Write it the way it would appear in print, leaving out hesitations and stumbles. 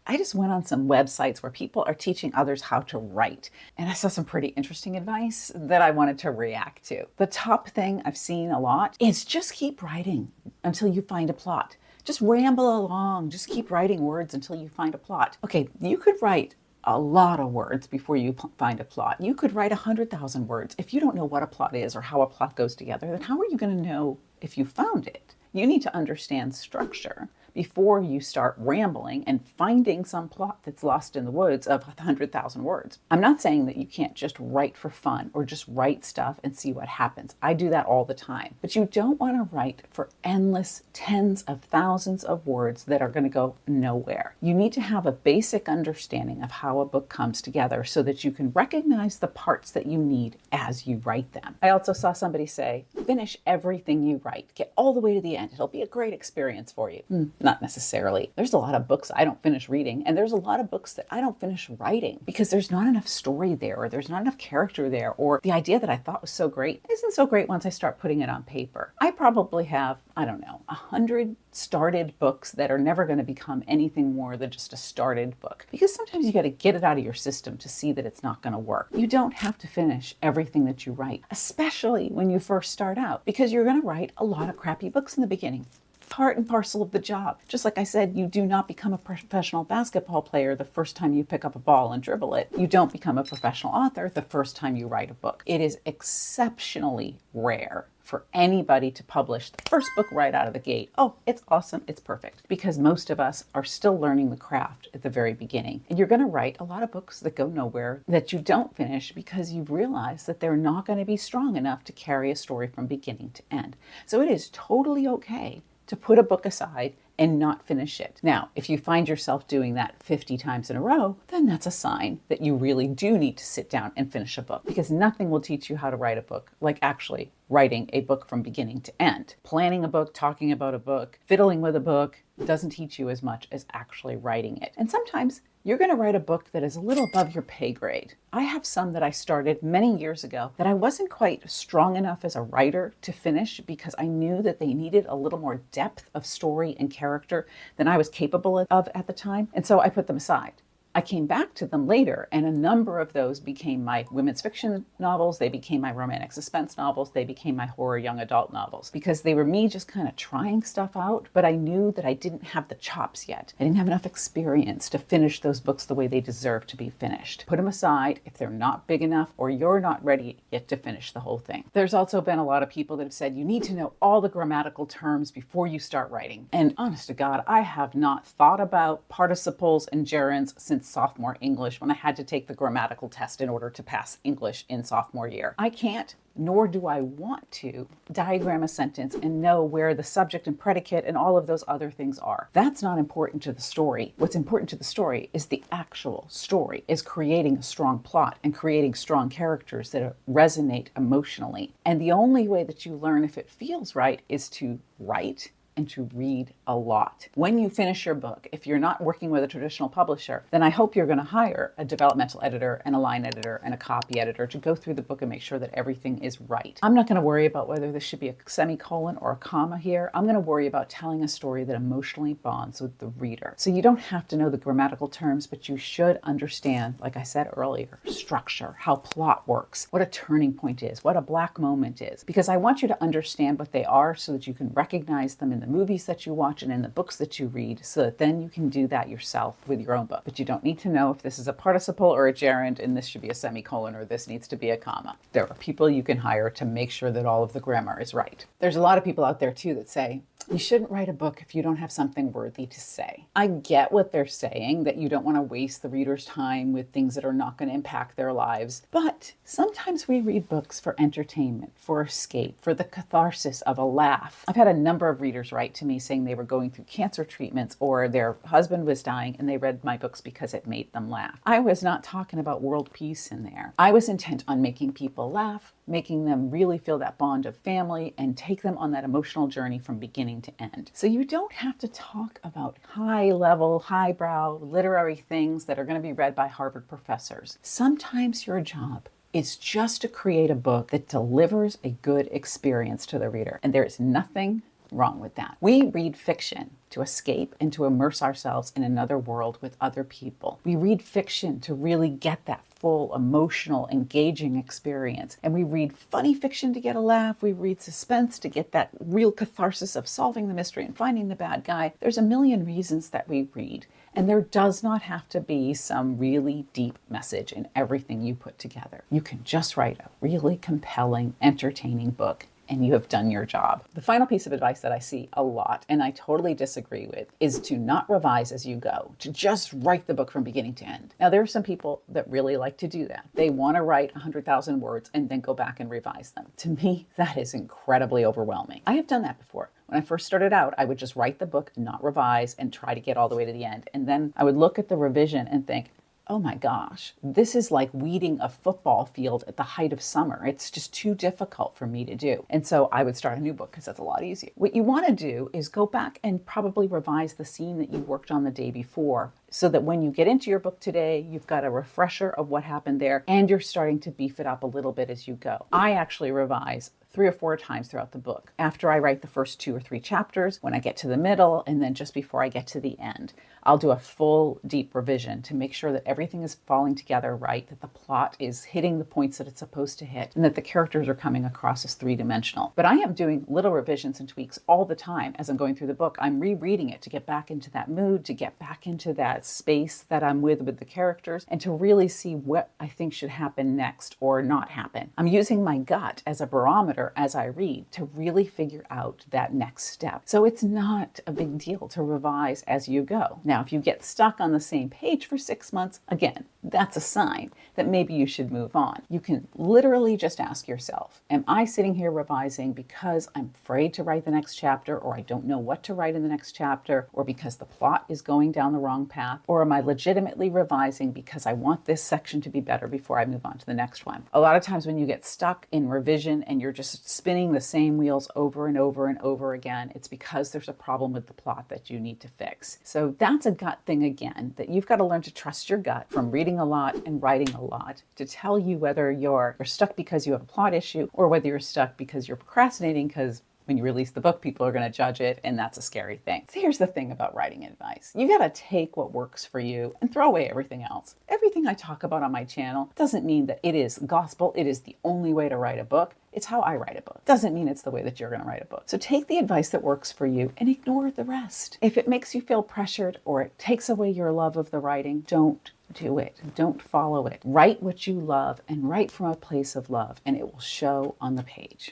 I just went on some websites where people are teaching others how to write, and I saw some pretty interesting advice that I wanted to react to. The top thing I've seen a lot is just keep writing until you find a plot. Just ramble along, just keep writing words until you find a plot. Okay, you could write a lot of words before you find a plot. You could write 100,000 words. If you don't know what a plot is or how a plot goes together, then how are you going to know if you found it? You need to understand structure before you start rambling and finding some plot that's lost in the woods of 100,000 words. I'm not saying that you can't just write for fun or just write stuff and see what happens. I do that all the time. But you don't want to write for endless tens of thousands of words that are going to go nowhere. You need to have a basic understanding of how a book comes together so that you can recognize the parts that you need as you write them. I also saw somebody say, finish everything you write. Get all the way to the end. It'll be a great experience for you. Not necessarily. There's a lot of books I don't finish reading, and there's a lot of books that I don't finish writing because there's not enough story there, or there's not enough character there, or the idea that I thought was so great isn't so great once I start putting it on paper. I probably have, 100 started books that are never going to become anything more than just a started book, because sometimes you got to get it out of your system to see that it's not going to work. You don't have to finish everything that you write, especially when you first start out, because you're going to write a lot of crappy books in the beginning. Part and parcel of the job. Just like I said, you do not become a professional basketball player the first time you pick up a ball and dribble it. You don't become a professional author the first time you write a book. It is exceptionally rare for anybody to publish the first book right out of the gate. Oh, it's awesome, it's perfect. Because most of us are still learning the craft at the very beginning. And you're going to write a lot of books that go nowhere, that you don't finish because you've realized that they're not going to be strong enough to carry a story from beginning to end. So it is totally okay to put a book aside and not finish it. Now, if you find yourself doing that 50 times in a row, then that's a sign that you really do need to sit down and finish a book, because nothing will teach you how to write a book like actually writing a book from beginning to end. Planning a book, talking about a book, fiddling with a book doesn't teach you as much as actually writing it. And sometimes you're going to write a book that is a little above your pay grade. I have some that I started many years ago that I wasn't quite strong enough as a writer to finish because I knew that they needed a little more depth of story and character than I was capable of at the time. And so I put them aside. I came back to them later, and a number of those became my women's fiction novels. They became my romantic suspense novels. They became my horror young adult novels, because they were me just kind of trying stuff out, but I knew that I didn't have the chops yet. I didn't have enough experience to finish those books the way they deserve to be finished. Put them aside if they're not big enough or you're not ready yet to finish the whole thing. There's also been a lot of people that have said you need to know all the grammatical terms before you start writing. And honest to God, I have not thought about participles and gerunds since sophomore English, when I had to take the grammatical test in order to pass English in sophomore year. I can't, nor do I want to, diagram a sentence and know where the subject and predicate and all of those other things are. That's not important to the story. What's important to the story is the actual story, is creating a strong plot and creating strong characters that resonate emotionally. And the only way that you learn if it feels right is to write and to read a lot. When you finish your book, if you're not working with a traditional publisher, then I hope you're going to hire a developmental editor and a line editor and a copy editor to go through the book and make sure that everything is right. I'm not going to worry about whether this should be a semicolon or a comma here. I'm going to worry about telling a story that emotionally bonds with the reader. So you don't have to know the grammatical terms, but you should understand, like I said earlier, structure, how plot works, what a turning point is, what a black moment is, because I want you to understand what they are so that you can recognize them in the movies that you watch and in the books that you read, so that then you can do that yourself with your own book. But you don't need to know if this is a participle or a gerund and this should be a semicolon or this needs to be a comma. There are people you can hire to make sure that all of the grammar is right. There's a lot of people out there too that say, you shouldn't write a book if you don't have something worthy to say. I get what they're saying, that you don't want to waste the reader's time with things that are not going to impact their lives. But sometimes we read books for entertainment, for escape, for the catharsis of a laugh. I've had a number of readers write to me saying they were going through cancer treatments or their husband was dying and they read my books because it made them laugh. I was not talking about world peace in there. I was intent on making people laugh, making them really feel that bond of family and take them on that emotional journey from beginning to end. So you don't have to talk about high-level, highbrow literary things that are going to be read by Harvard professors. Sometimes your job is just to create a book that delivers a good experience to the reader. And there is nothing wrong with that. We read fiction to escape and to immerse ourselves in another world with other people. We read fiction to really get that full, emotional, engaging experience. And we read funny fiction to get a laugh. We read suspense to get that real catharsis of solving the mystery and finding the bad guy. There's a million reasons that we read. And there does not have to be some really deep message in everything you put together. You can just write a really compelling, entertaining book, and you have done your job. The final piece of advice that I see a lot, and I totally disagree with, is to not revise as you go, to just write the book from beginning to end. Now, there are some people that really like to do that. They want to write 100,000 words and then go back and revise them. To me, that is incredibly overwhelming. I have done that before. When I first started out, I would just write the book, not revise, and try to get all the way to the end. And then I would look at the revision and think, oh my gosh, this is like weeding a football field at the height of summer. It's just too difficult for me to do. And so I would start a new book because that's a lot easier. What you want to do is go back and probably revise the scene that you worked on the day before, so that when you get into your book today, you've got a refresher of what happened there and you're starting to beef it up a little bit as you go. I actually revise 3 or 4 times throughout the book. After I write the first 2 or 3 chapters, when I get to the middle, and then just before I get to the end, I'll do a full deep revision to make sure that everything is falling together right, that the plot is hitting the points that it's supposed to hit, and that the characters are coming across as 3-dimensional. But I am doing little revisions and tweaks all the time as I'm going through the book. I'm rereading it to get back into that mood, to get back into that space that I'm with the characters, and to really see what I think should happen next or not happen. I'm using my gut as a barometer as I read to really figure out that next step. So it's not a big deal to revise as you go. Now, if you get stuck on the same page for 6 months, again, that's a sign that maybe you should move on. You can literally just ask yourself, am I sitting here revising because I'm afraid to write the next chapter, or I don't know what to write in the next chapter, or because the plot is going down the wrong path, or am I legitimately revising because I want this section to be better before I move on to the next one? A lot of times when you get stuck in revision and you're just spinning the same wheels over and over and over again, it's because there's a problem with the plot that you need to fix. So that's a gut thing again, that you've got to learn to trust your gut from reading a lot and writing a lot to tell you whether you're stuck because you have a plot issue or whether you're stuck because you're procrastinating because when you release the book, people are going to judge it, and that's a scary thing. So here's the thing about writing advice. You got to take what works for you and throw away everything else. Everything I talk about on my channel doesn't mean that it is gospel. It is the only way to write a book. It's how I write a book. Doesn't mean it's the way that you're going to write a book. So take the advice that works for you and ignore the rest. If it makes you feel pressured or it takes away your love of the writing, don't do it. Don't follow it. Write what you love and write from a place of love, and it will show on the page.